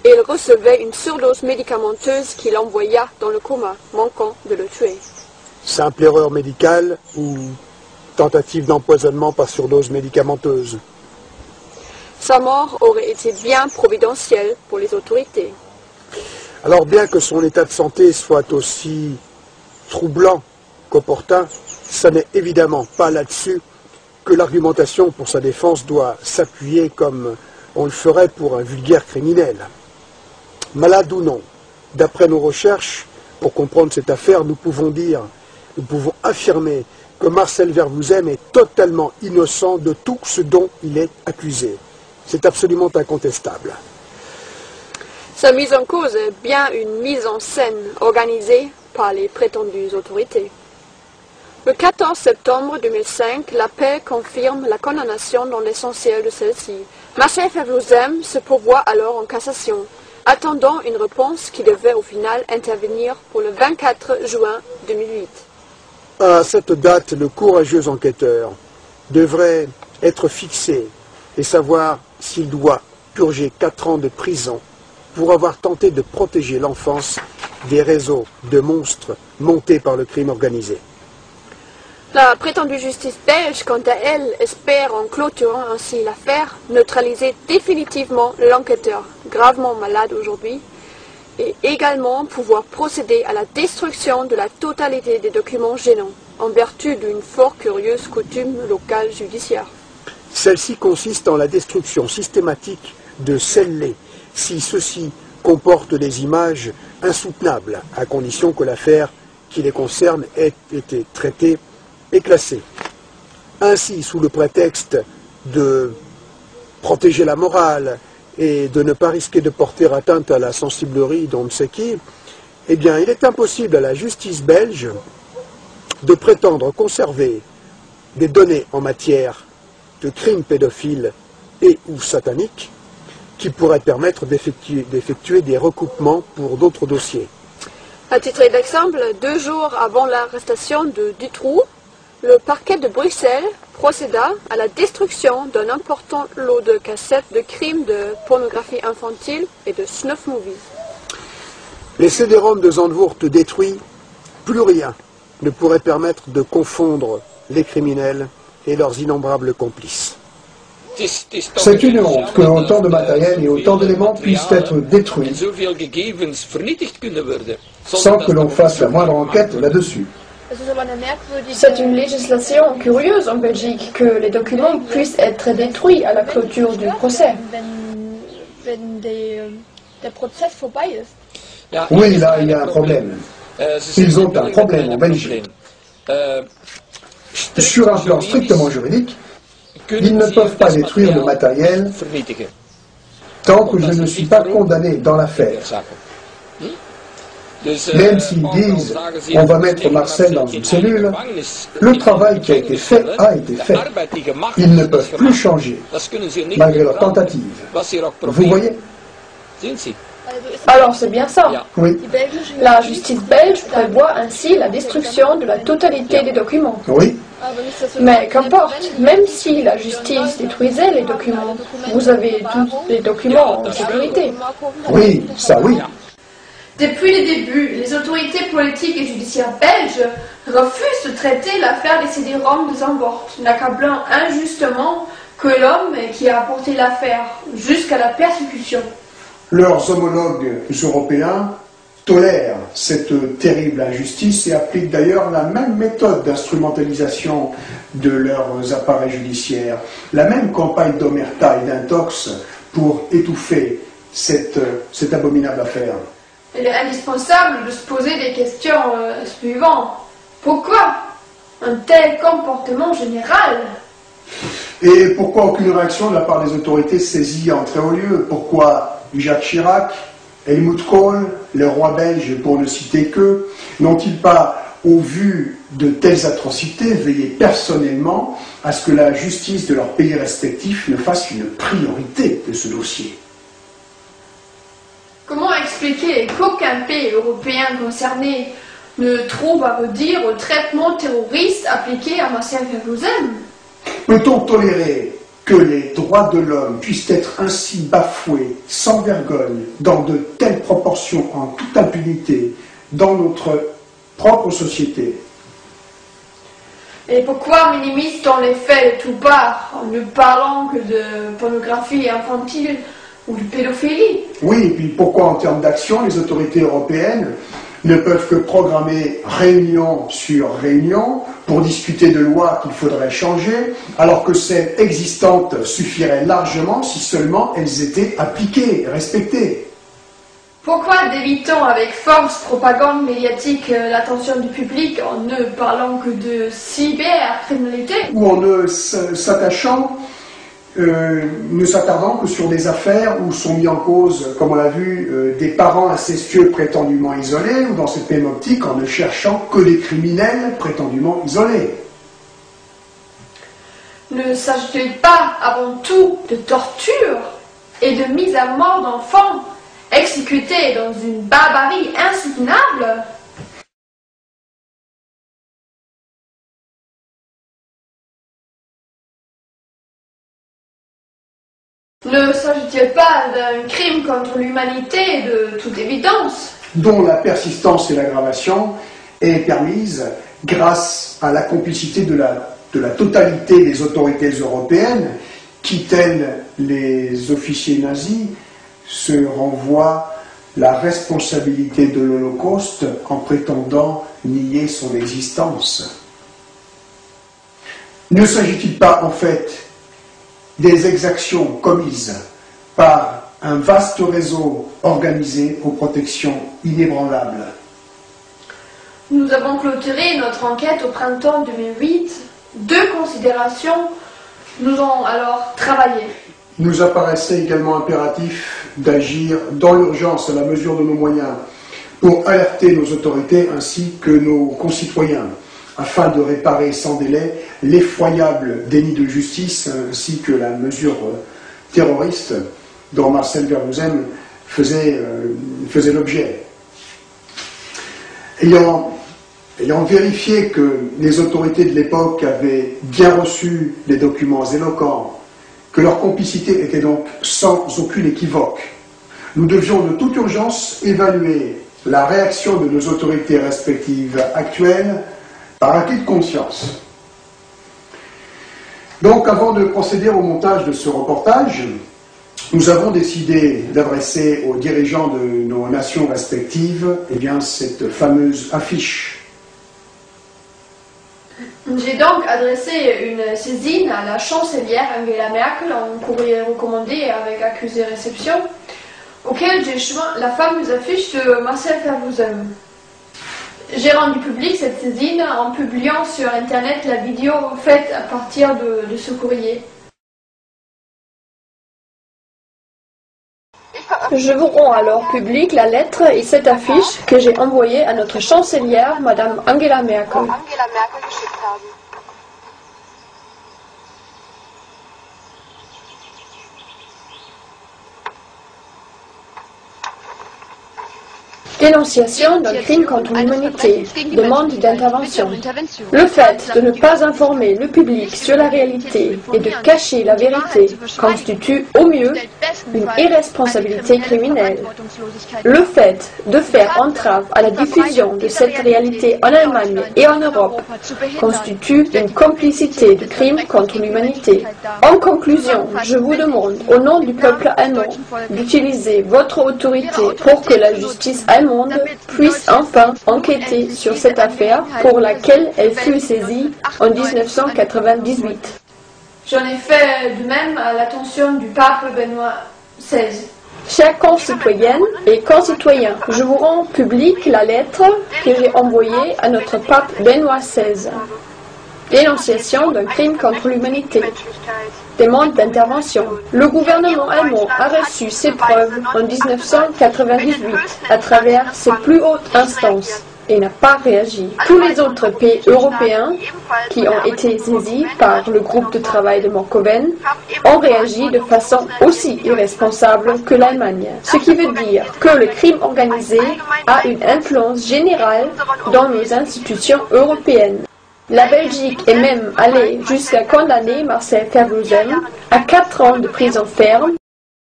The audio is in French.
et il recevait une surdose médicamenteuse qui l'envoya dans le coma, manquant de le tuer. Simple erreur médicale ou tentative d'empoisonnement par surdose médicamenteuse? Sa mort aurait été bien providentielle pour les autorités. Alors bien que son état de santé soit aussi troublant qu'opportun, ça n'est évidemment pas là-dessus que l'argumentation pour sa défense doit s'appuyer comme on le ferait pour un vulgaire criminel. Malade ou non, d'après nos recherches, pour comprendre cette affaire, nous pouvons affirmer que Marcel Verwoezem est totalement innocent de tout ce dont il est accusé. C'est absolument incontestable. Sa mise en cause est bien une mise en scène organisée par les prétendues autorités. Le 14 septembre 2005, la paix confirme la condamnation dans l'essentiel de celle-ci. Marcel Verwoezem se pourvoit alors en cassation, attendant une réponse qui devait au final intervenir pour le 24 juin 2008. À cette date, le courageux enquêteur devrait être fixé et savoir s'il doit purger 4 ans de prison pour avoir tenté de protéger l'enfance des réseaux de monstres montés par le crime organisé. La prétendue justice belge, quant à elle, espère, en clôturant ainsi l'affaire, neutraliser définitivement l'enquêteur, gravement malade aujourd'hui, et également pouvoir procéder à la destruction de la totalité des documents gênants, en vertu d'une fort curieuse coutume locale judiciaire. Celle-ci consiste en la destruction systématique de scellés, si ceux-ci comportent des images insoutenables, à condition que l'affaire qui les concerne ait été traitée et classée. Ainsi, sous le prétexte de protéger la morale et de ne pas risquer de porter atteinte à la sensiblerie d'on ne sait qui, eh bien, il est impossible à la justice belge de prétendre conserver des données en matière de crimes pédophiles et ou sataniques qui pourraient permettre d'effectuer des recoupements pour d'autres dossiers. À titre d'exemple, 2 jours avant l'arrestation de Dutroux, le parquet de Bruxelles procéda à la destruction d'un important lot de cassettes de crimes de pornographie infantile et de snuff movies. Les CD-ROM de Zandvoort détruits, plus rien ne pourrait permettre de confondre les criminels et leurs innombrables complices. C'est une honte que autant de matériel et autant d'éléments puissent être détruits sans que l'on fasse la moindre enquête là-dessus. C'est une législation curieuse en Belgique que les documents puissent être détruits à la clôture du procès. Oui, là, il y a un problème. Ils ont un problème en Belgique. Sur un plan strictement juridique, ils ne peuvent pas détruire le matériel tant que je ne suis pas condamné dans l'affaire. Même s'ils disent « on va mettre Marcel dans une cellule », le travail qui a été fait a été fait. Ils ne peuvent plus changer, malgré leur tentative. Vous voyez? Alors c'est bien ça. Oui. La justice belge prévoit ainsi la destruction de la totalité des documents. Oui. Mais qu'importe, même si la justice détruisait les documents, vous avez tous les documents en sécurité. Oui, ça oui. Depuis le début, les autorités politiques et judiciaires belges refusent de traiter l'affaire des CD-ROM de Zandvoort, n'accablant injustement que l'homme qui a apporté l'affaire jusqu'à la persécution. Leurs homologues européens tolèrent cette terrible injustice et appliquent d'ailleurs la même méthode d'instrumentalisation de leurs appareils judiciaires, la même campagne d'omerta et d'intox pour étouffer cette abominable affaire. Il est indispensable de se poser des questions suivantes. Pourquoi un tel comportement général? Et pourquoi aucune réaction de la part des autorités saisies entrée au lieu? Pourquoi Jacques Chirac, Helmut Kohl, le roi belge pour ne citer qu'eux, n'ont-ils pas, au vu de telles atrocités, veillé personnellement à ce que la justice de leurs pays respectifs ne fasse une priorité de ce dossier? Comment expliquer qu'aucun pays européen concerné ne trouve à redire au traitement terroriste appliqué à Marcel Verwoezem? Peut-on tolérer que les droits de l'homme puissent être ainsi bafoués, sans vergogne, dans de telles proportions, en toute impunité, dans notre propre société? Et pourquoi minimise-t-on les faits de tout part, en ne parlant que de pornographie infantile ou de pédophilie? Oui, et puis pourquoi en termes d'action, les autorités européennes ne peuvent que programmer réunion sur réunion pour discuter de lois qu'il faudrait changer, alors que celles existantes suffiraient largement si seulement elles étaient appliquées, respectées? Pourquoi dévie-t-on avec force propagande médiatique l'attention du public en ne parlant que de cybercriminalité? Ou en ne s'attardant que sur des affaires où sont mis en cause, comme on l'a vu, des parents incestueux prétendument isolés, ou dans cette même optique en ne cherchant que des criminels prétendument isolés? Ne s'agit-il pas avant tout de torture et de mise à mort d'enfants exécutés dans une barbarie insoutenable? Ne s'agit-il pas d'un crime contre l'humanité de toute évidence, dont la persistance et l'aggravation est permise grâce à la complicité de la totalité des autorités européennes qui, tels les officiers nazis, se renvoient la responsabilité de l'Holocauste en prétendant nier son existence? Ne s'agit-il pas en fait des exactions commises par un vaste réseau organisé aux protections inébranlables? Nous avons clôturé notre enquête au printemps 2008. Deux considérations nous ont alors travaillé. Il nous apparaissait également impératif d'agir dans l'urgence à la mesure de nos moyens pour alerter nos autorités ainsi que nos concitoyens afin de réparer sans délai l'effroyable déni de justice ainsi que la mesure terroriste dont Marcel Verwozen faisait l'objet. Ayant vérifié que les autorités de l'époque avaient bien reçu les documents éloquents, que leur complicité était donc sans aucune équivoque, nous devions de toute urgence évaluer la réaction de nos autorités respectives actuelles par acquis de conscience. Donc, avant de procéder au montage de ce reportage, nous avons décidé d'adresser aux dirigeants de nos nations respectives cette fameuse affiche. J'ai donc adressé une saisine à la chancelière Angela Merkel en courrier recommandé avec accusé réception, auquel j'ai joint la fameuse affiche de Marcel Verwozen. J'ai rendu publique cette saisine en publiant sur Internet la vidéo faite à partir de ce courrier. Je vous rends alors publique la lettre et cette affiche que j'ai envoyée à notre chancelière, Madame Angela Merkel. Dénonciation d'un crime contre l'humanité, demande d'intervention. Le fait de ne pas informer le public sur la réalité et de cacher la vérité constitue au mieux une irresponsabilité criminelle. Le fait de faire entrave à la diffusion de cette réalité en Allemagne et en Europe constitue une complicité de crime contre l'humanité. En conclusion, je vous demande, au nom du peuple allemand, d'utiliser votre autorité pour que la justice allemande puisse enfin enquêter sur cette affaire pour laquelle elle fut saisie en 1998. J'en ai fait de même à l'attention du pape Benoît XVI. Chers concitoyennes et concitoyens, je vous rends publique la lettre que j'ai envoyée à notre pape Benoît XVI. Dénonciation d'un crime contre l'humanité. Demande d'intervention. Le gouvernement allemand a reçu ses preuves en 1998 à travers ses plus hautes instances et n'a pas réagi. Tous les autres pays européens qui ont été saisis par le groupe de travail de Morcoven ont réagi de façon aussi irresponsable que l'Allemagne. Ce qui veut dire que le crime organisé a une influence générale dans nos institutions européennes. La Belgique est même allée jusqu'à condamner Marcel Fervouzem à 4 ans de prison ferme